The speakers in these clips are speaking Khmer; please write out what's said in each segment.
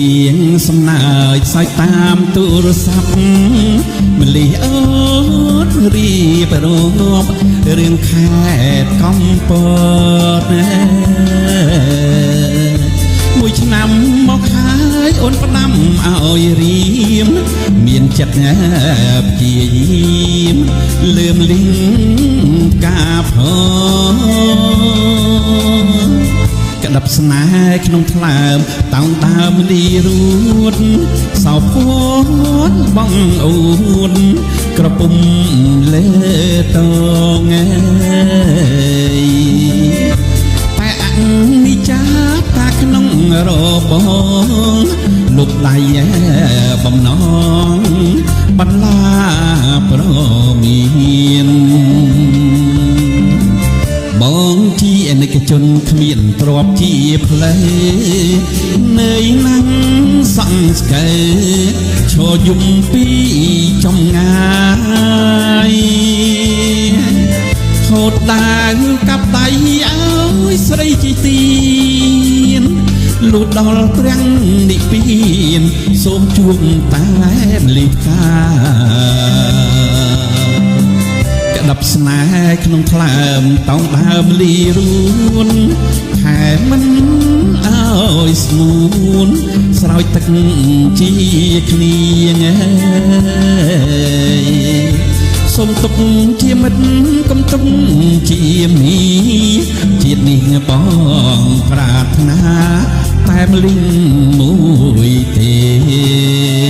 រៀងសំណើចសើចតាមទូរស័ព្ទម្លីអូនរៀបរាប់រឿងខេត្តកំពតមួយឆ្នាំមកហើយអូនផ្ដាំឲ្យរៀមមានចិត្តព្យាយាមលឿមលីងការផងក្តាប់ស្នេហ៍ក្នុងថ្លើមតោងដើមលីរួតសោភ័ណ្ឌបងអូនក្រពុំលើតងតែអនិច្ចាតាក្នុងរបងលោកដៃបំណងបន្លាប្រមានបងជាអនិកជនគ្មានទ្រព្យជាផ្លូវនៅណាំងសង្ស្កើឈរយំពីចំងាយហូតដាវកាប់ដៃឲ្យស្រីជីទៀនលូតដល់ត្រាំងនិព្វានសូមជួបតែលីកាក្តាប់ស្នេហ៍ក្នុងថ្លើមតោងដើមលីរួនខែមិនឲ្យស្ងួនស្រោចទឹកជាគ្នាសូមទុកជាមិត្តកុំទុកជាមីជាតិនេះបងប្រាថ្នាតែម្លឹងមួយទេ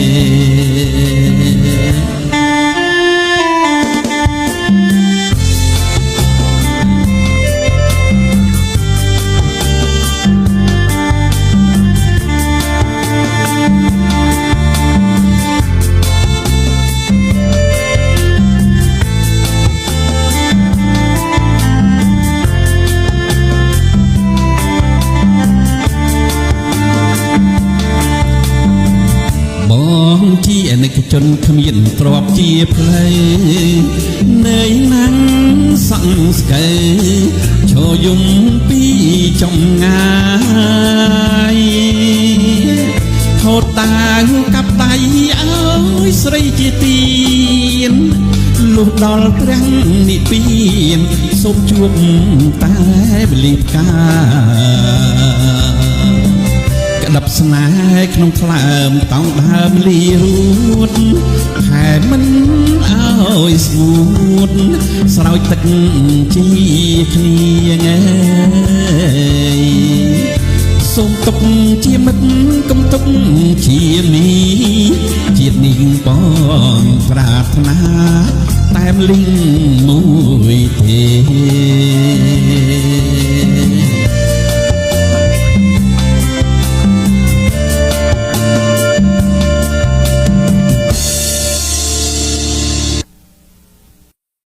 ជាអនិកជនគ្មានទ្រព្យជាផ្លូវនៅណាំងសង្ស្កើឈរយំពីចំងាយហូតដាវកាប់ដៃឲ្យស្រីជាទៀនលុះដល់ត្រាំងនិព្វានសូមជួបតែបលីកាក្តាប់ស្នេហ៍ក្នុងថ្លើមតោងដើមលីរួតខែមិនឲ្យស្ងួតស្រោចទឹកជាគ្នាសូមទុកជាមិត្តកុំទុកជាមីជាតិនេះបងប្រាថ្នាតែម្លឹងមួយទេ